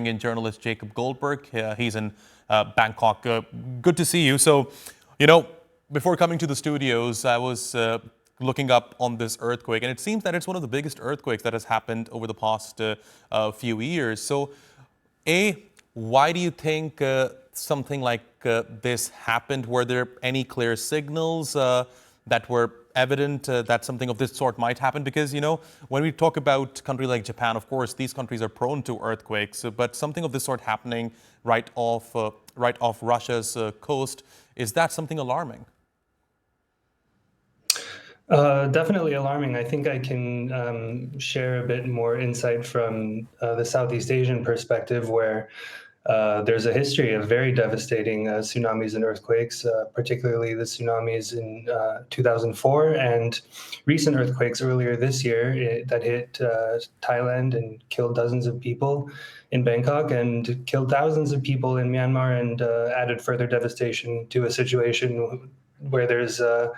In journalist Jacob Goldberg. He's in Bangkok. Good to see you. So, before coming to the studios, I was looking up on this earthquake, and it seems that it's one of the biggest earthquakes that has happened over the past few years. So, why do you think something like this happened? Were there any clear signals that were evident that something of this sort might happen? Because, when we talk about a country like Japan, of course, these countries are prone to earthquakes, but something of this sort happening right off Russia's coast, is that something alarming? Definitely alarming. I think I can share a bit more insight from the Southeast Asian perspective, where there's a history of very devastating tsunamis and earthquakes, particularly the tsunamis in 2004 and recent earthquakes earlier this year that hit Thailand and killed dozens of people in Bangkok and killed thousands of people in Myanmar and added further devastation to a situation where there's a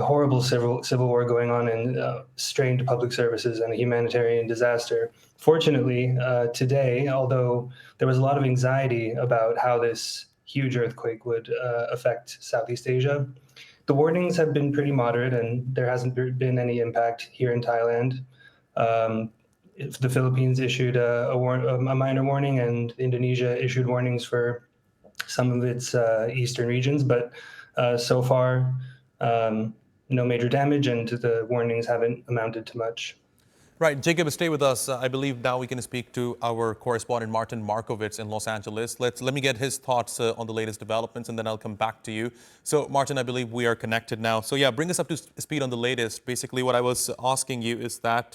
horrible civil war going on and strained public services and a humanitarian disaster. Fortunately, today, although there was a lot of anxiety about how this huge earthquake would affect Southeast Asia, the warnings have been pretty moderate and there hasn't been any impact here in Thailand. The Philippines issued a minor warning, and Indonesia issued warnings for some of its eastern regions, but so far, no major damage, and the warnings haven't amounted to much. Right. Jacob, stay with us. I believe now we can speak to our correspondent, Martin Markovits in Los Angeles. Let me get his thoughts on the latest developments, and then I'll come back to you. So, Martin, I believe we are connected now. So, yeah, bring us up to speed on the latest. Basically, what I was asking you is that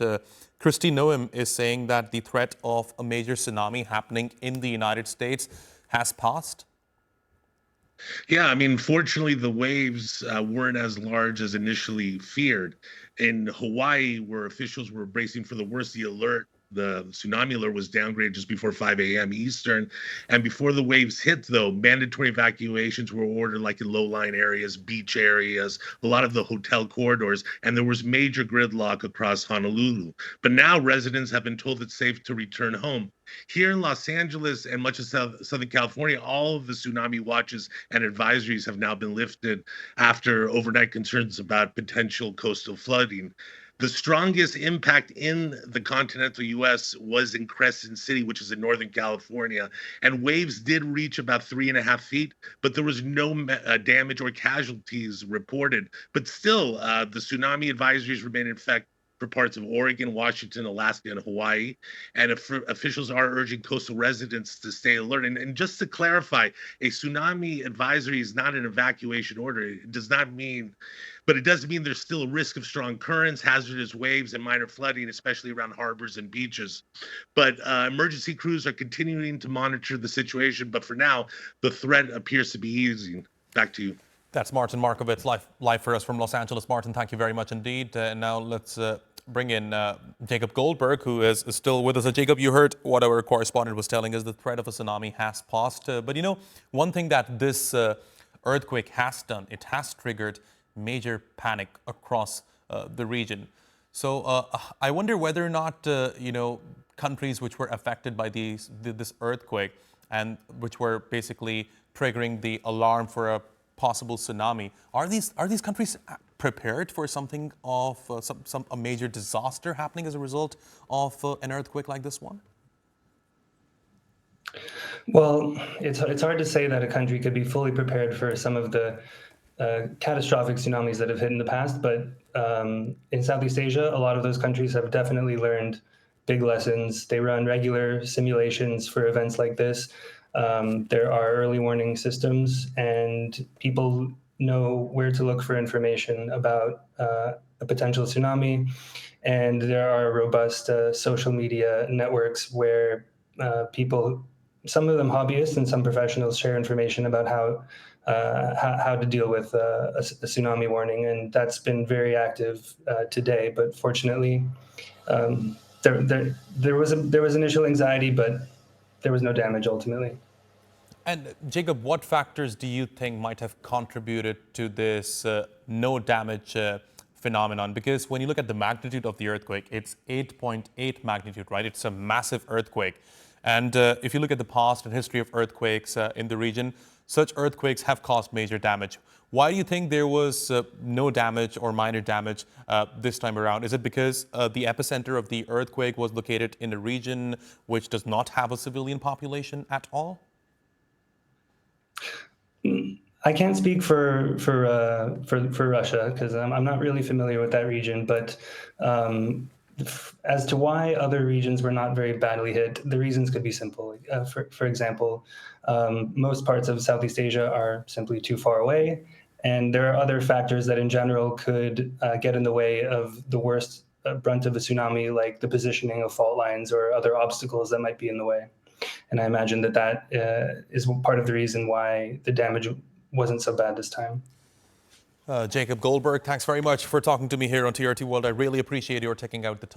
Kristi Noem is saying that the threat of a major tsunami happening in the United States has passed. Yeah, I mean, fortunately, the waves weren't as large as initially feared. In Hawaii, where officials were bracing for the worst, the tsunami alert was downgraded just before 5 a.m. Eastern. And before the waves hit, though, mandatory evacuations were ordered, like in low-lying areas, beach areas, a lot of the hotel corridors, and there was major gridlock across Honolulu. But now residents have been told it's safe to return home. Here in Los Angeles and much of Southern California, all of the tsunami watches and advisories have now been lifted after overnight concerns about potential coastal flooding. The strongest impact in the continental U.S. was in Crescent City, which is in Northern California, and waves did reach about 3.5 feet, but there was no damage or casualties reported. But still, the tsunami advisories remain in effect for parts of Oregon, Washington, Alaska, and Hawaii. And officials are urging coastal residents to stay alert. And just to clarify, a tsunami advisory is not an evacuation order. It does not mean, but it does mean there's still a risk of strong currents, hazardous waves, and minor flooding, especially around harbors and beaches. But emergency crews are continuing to monitor the situation. But for now, the threat appears to be easing. Back to you. That's Martin Markovits, live for us from Los Angeles. Martin, thank you very much indeed. And now let's bring in Jacob Goldberg, who is still with us. Jacob, you heard what our correspondent was telling us. The threat of a tsunami has passed. But one thing that this earthquake has done, it has triggered major panic across the region. So I wonder whether or not, countries which were affected by this earthquake and which were basically triggering the alarm for a possible tsunami, are these countries prepared for something of a major disaster happening as a result of an earthquake like this one? Well, it's hard to say that a country could be fully prepared for some of the catastrophic tsunamis that have hit in the past, but in Southeast Asia, a lot of those countries have definitely learned big lessons. They run regular simulations for events like this. There are early warning systems, and people know where to look for information about a potential tsunami. And there are robust social media networks where people, some of them hobbyists and some professionals, share information about how to deal with a tsunami warning, and that's been very active today. But fortunately, there was initial anxiety, but there was no damage ultimately. And Jacob, what factors do you think might have contributed to this no damage phenomenon? Because when you look at the magnitude of the earthquake, it's 8.8 magnitude, right? It's a massive earthquake. And if you look at the past and history of earthquakes in the region, such earthquakes have caused major damage. Why do you think there was no damage or minor damage this time around? Is it because the epicenter of the earthquake was located in a region which does not have a civilian population at all? I can't speak for Russia because I'm not really familiar with that region. But as to why other regions were not very badly hit, the reasons could be simple. For example, most parts of Southeast Asia are simply too far away, and there are other factors that in general could get in the way of the worst brunt of a tsunami, like the positioning of fault lines or other obstacles that might be in the way. And I imagine that is part of the reason why the damage wasn't so bad this time. Jacob Goldberg, thanks very much for talking to me here on TRT World. I really appreciate your taking out the time.